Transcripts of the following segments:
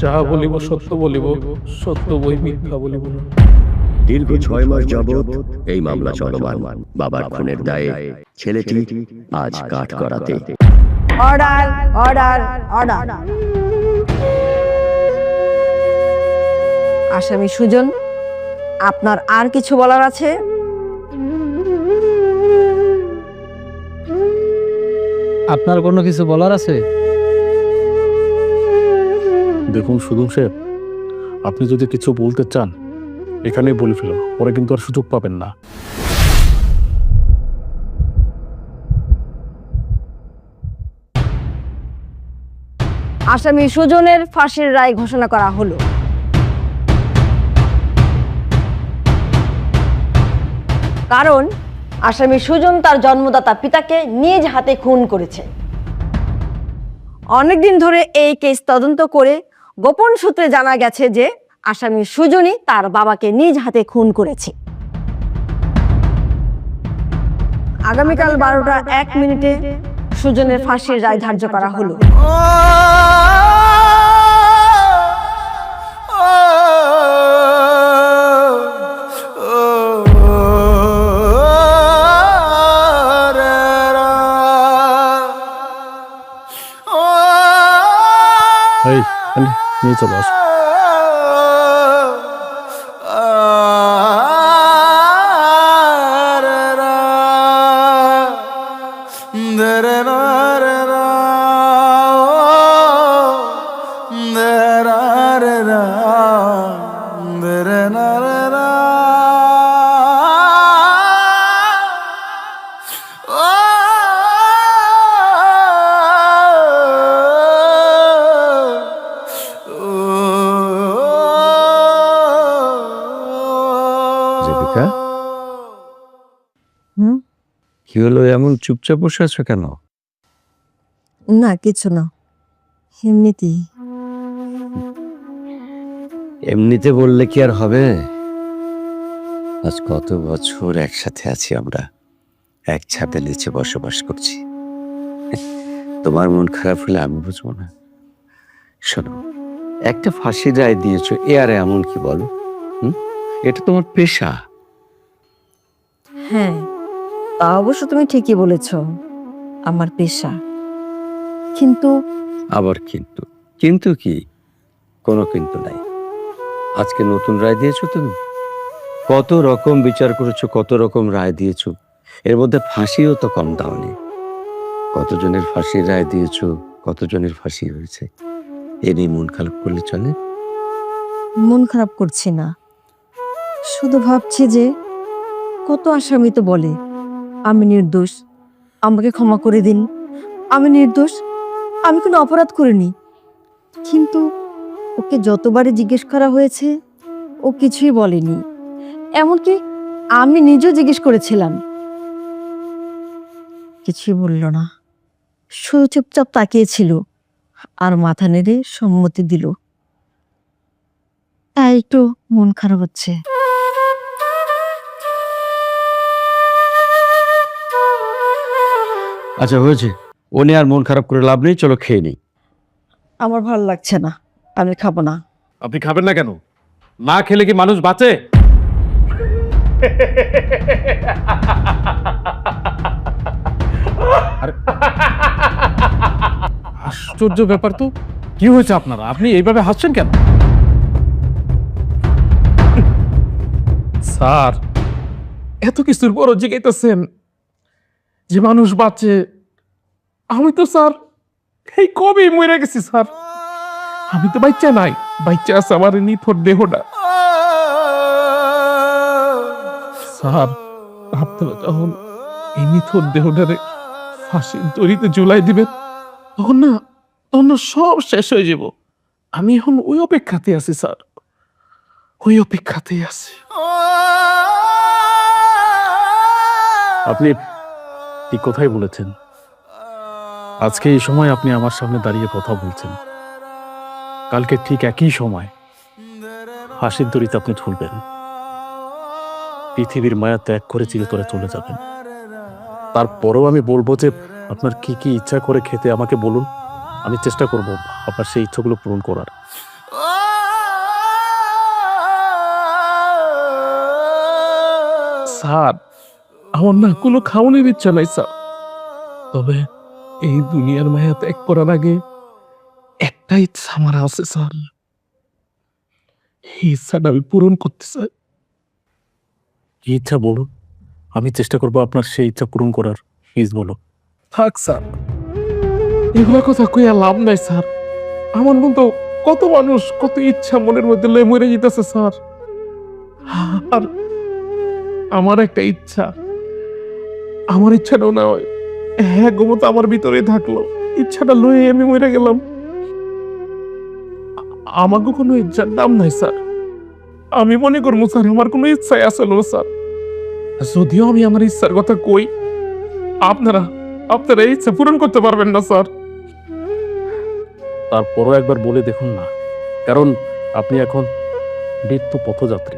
যাহা বলিব সত্য বলিব, সত্য বই মিথ্যা বলিব না। দীর্ঘ 6 মাস যাবৎ এই মামলা চলমান। বাবার খুনের দায়ে ছেলেটি আজ কাঠ করাতে। Order order order. আসামি সুজন, আপনার আর কিছু বলার আছে? আপনার কোনো কিছু বলার আছে? দেখুন সুদম সাহেব, আপনি যদি কিছু বলতে চান এখানেই বলে ফেলুন, পরে কিন্তু আর সুযোগ পাবেন না। আসামি সুজনের ফাঁসির রায় ঘোষণা করা হলো। কারণ আসামি সুজন তার জন্মদাতা পিতাকে নিজ হাতে খুন করেছে। অনেকদিন ধরে এই কেস তদন্ত করে গোপন সূত্রে জানা গেছে যে আসামি সুজনই তার বাবাকে নিজ হাতে খুন করেছে। আগামীকাল 12টা 1 মিনিটে সুজনের ফাঁসির রায় ধার্য করা হলো। এই নিয়ে চলো, আসো। রেবিকা, কি হলো, এমন চুপচাপ বসে আছো কেন? না কিছু না, এমনিতেই। এমনিতে বললে কি আর হবে? আজ কত বছর একসাথে আছি আমরা, এক ছাদের নিচে বসবাস করছি। তোমার মন খারাপ হলে আমি বুঝবো না? শোনো, একটা ফাঁসির রায় দিয়েছো, এ আর এমন কি বলো? এটা তোমার পেশা। হ্যাঁ, তা অবশ্য তুমি ঠিকই বলেছ, আমার পেশা। কিন্তু আবার কিন্তু? কিন্তু কি? কোনো কিন্তু নাই। আজকে নতুন রায় দিয়েছো তুমি। কত রকম বিচার করেছো, কত রকম রায় দিয়েছো, এর মধ্যে ফাঁসিও তো কম দাওনি। কতজনের ফাঁসির রায় দিয়েছো, কতজনের ফাঁসি হয়েছে, এ নিয়ে মন খারাপ করলে চলে? মন খারাপ করছি না, শুধু ভাবছি যে কত আসামি তো বলে আমি নির্দোষ, আমাকে ক্ষমা করে দিন, আমি নির্দোষ, আমি কোনো অপরাধ করিনি। কিন্তু ওকে যতবারই জিজ্ঞেস করা হয়েছে ও কিছুই বলেনি। এমনকি আমি নিজেও জিজ্ঞেস করেছিলাম, কিছুই বলল না, শুধু চুপচাপ তাকিয়েছিল আর মাথা নেড়ে সম্মতি দিল। তাই একটু মন খারাপ হচ্ছে। আচ্ছা হয়েছে, ও নিয়ে আর মন খারাপ করে লাভ নেই, চলো খেয়ে নিই। আমার ভালো লাগছে না, আমি খাবো না। আপনি খাবেন না কেন? না খেলে কি মানুষ বাঁচে? আশ্চর্য ব্যাপার তো। কি হয়েছে আপনারা? আপনি এইভাবে হাসছেন কেন? স্যার, এত কিছুর পরও জিজ্ঞাসেন যে মানুষ বাঁচে। আমি তো স্যার এই কবে মরে গেছি স্যার। আমি তো বাচ্চা নাই, বাচ্চা আছে আমার নিথর দেহটা। স্যার, আপনারা যখন এই নিথর দেহটারে ফাঁসির দড়িতে ঝুলাই দিবেন, তখন না সব শেষ হয়ে যাব। আমি এখন ওই অপেক্ষাতে আছি স্যার, ওই অপেক্ষাতেই আছি। আপনি ঠিক কথাই বলেছেন। আজকে এই সময় আপনি আমার সামনে দাঁড়িয়ে কথা বলছেন, কালকে ঠিক একই সময় ফাঁসির দড়িতে আপনি ঝুলবেন, পৃথিবীর মায়া ত্যাগ করে চিরতরে চলে যাবেন। তারপরেও আমি বলবো যে আপনার কি কি ইচ্ছা করে খেতে আমাকে বলুন, আমি চেষ্টা করব আপনার সেই ইচ্ছাগুলো পূরণ করার। স্যার, আমার না কোনো খাওয়ানোর ইচ্ছা নাই স্যার, তবে এই দুনিয়ার মায়া ত্যাগ করার আগে একটা ইচ্ছা আমার আছে স্যার, এই ইচ্ছাটা আমি পূরণ করতে চাই। কি ইচ্ছা বলুন, আমি চেষ্টা করব আপনার সেই ইচ্ছা পূরণ করার। প্লিজ বলো। থাক স্যার, এগুলা কথা কইয়া লাভ নাই স্যার। আমার মতো কত মানুষ কত ইচ্ছা মনের মধ্যে লয়ে মরে যেতেছে স্যার। আর আমার একটা ইচ্ছা, আমার ইচ্ছাটাও না হয় হ্যাঁ গোমতো আমার ভিতরে থাকলো, ইচ্ছাটা লয়ে আমি মরে গেলাম। আমাকে কোনো ইচ্ছার দাম নাই স্যার। আমি মনে করবো স্যার আমার কোনো ইচ্ছাই আসল না স্যার। যদিও আমি আমার ইচ্ছার কথা কই, আপনারা আপনারা এই ইচ্ছা পূরণ করতে পারবেন না স্যার। তারপরও একবার বলে দেখুন না, কারণ আপনি এখন মৃত্যু পথযাত্রী।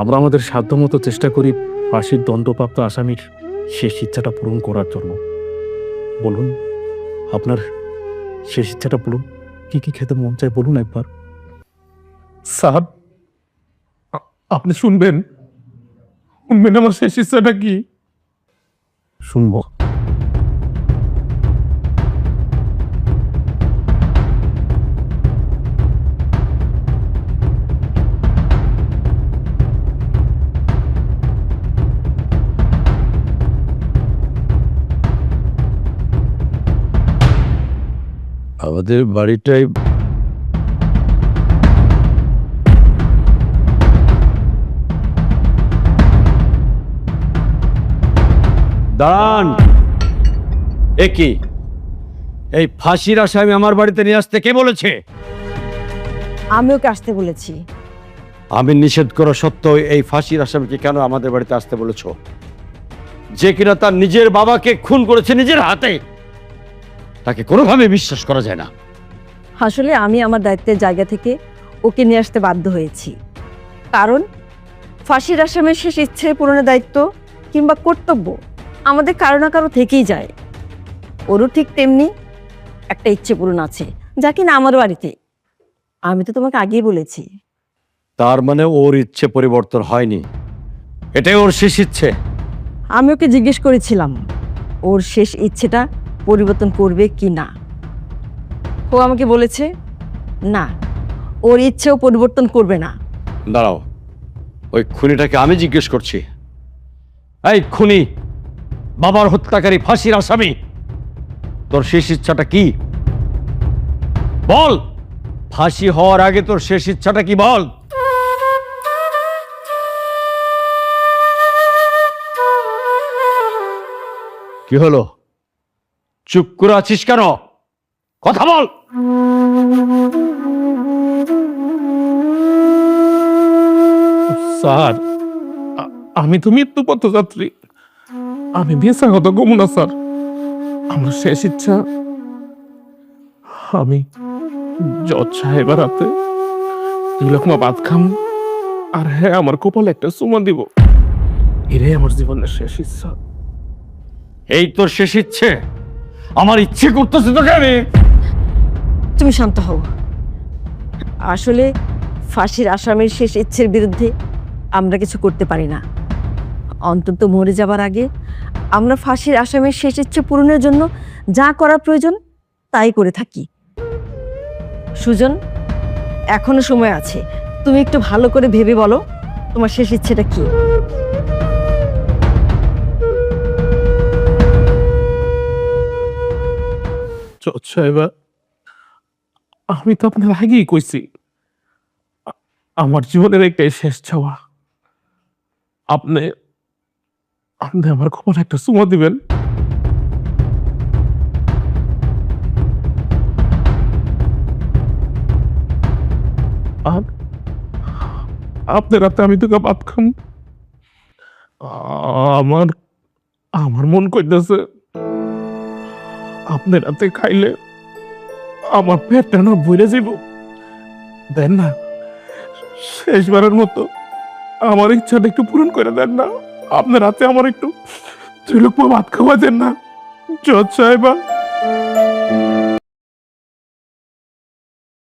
আমরা আমাদের সাধ্যমতো চেষ্টা করি ফাঁসির দণ্ডপ্রাপ্ত আসামির শেষ ইচ্ছাটা পূরণ করার জন্য। বলুন আপনার শেষ ইচ্ছাটা বলুন, কি কি খেতে মন চায় বলুন একবার। স্যার, আপনি শুনবেন শুনবেন আমার শেষ ইচ্ছাটা কি? শুনবো। আমাদের বাড়িটাই দাঁড়ান। এ কি, এই ফাঁসির আসামি আমার বাড়িতে নিয়ে আসতে কে বলেছে? আমি ওকে আসতে বলেছি। আমি নিষেধ করা সত্ত্বেও এই ফাঁসির আসামিকে কেন আমাদের বাড়িতে আসতে বলেছ? যে কিনা তার নিজের বাবাকে খুন করেছে নিজের হাতে, তাকে কোনোভাবে বিশ্বাস করা যায় না। আসলে আমি আমার দায়িত্বের জায়গা থেকে ওকে নিয়ে আসতে বাধ্য হয়েছি, কারণ ফাঁসির আসামের শেষ ইচ্ছে পূরণের দায়িত্ব কিংবা কর্তব্য আমাদের কারো না কারো থেকেই যায়। ওরও ঠিক তেমনি একটা ইচ্ছে পূরণ আছে, যা কিনা আমার বাড়িতে। আমি তো তোমাকে আগেই বলেছি। তার মানে ওর ইচ্ছে পরিবর্তন হয়নি, এটাই ওর শেষ ইচ্ছে। আমি ওকে জিজ্ঞেস করেছিলাম ওর শেষ ইচ্ছেটা পরিবর্তন করবে কি না। ও আমাকে বলেছে না, ওর ইচ্ছেও পরিবর্তন করবে না। দাঁড়াও, ওই খুনিটাকে আমি জিজ্ঞেস করছি। এই খুনি, বাবার হত্যাকারী, ফাঁসির আসামি, তোর শেষ ইচ্ছাটা কি বল? ফাঁসি হওয়ার আগে তোর শেষ ইচ্ছাটা কি বল? কি হলো, চুপ করে আছিস কেন? কথা বল। স্যার, আমি তো মৃত্যু পথযাত্রী, আমি বেঁচা কথা কমু না স্যার। আমার শেষ ইচ্ছা, আমি জজ সাহেবের হাতে 2 লাখ ভাত খাম, আর হ্যাঁ আমার কপালে একটা চুমা দিব। এটাই আমার জীবনের শেষ ইচ্ছা। এই তোর শেষ ইচ্ছে? আমার ইচ্ছে করতেছে তোকে আমি। তুমি শান্ত হও। আসলে ফাঁসির আসামির শেষ ইচ্ছের বিরুদ্ধে আমরা কিছু করতে পারি না। অন্তত মরে যাবার আগে আমরা ফাঁসির আসামির শেষ ইচ্ছে পূরণের জন্য যা করা প্রয়োজন তাই করে থাকি। সুজন, এখনো সময় আছে, তুমি একটু ভালো করে ভেবে বলো তোমার শেষ ইচ্ছেটা কি। জজ সাহেবা, আমি তো আপনার আগেই কইছি আমার জীবনের একটাই শেষ চাওয়া, আপনি আপনি আমার কপালে একটা চুমা দিবেন। আর আপনার রাতে আমি তোকে ভাত খাম। আমার আমার মন কইতেছে আপনার রাতে খাইলে আমার পেটটা না ভরে যাব। দেন না, শেষবারের মতো আমার ইচ্ছাটা একটু পূরণ করে দেন না। আপনার হাতে আমার একটু তুই লোক ভাত খাওয়া দেন না জজ সাহেবা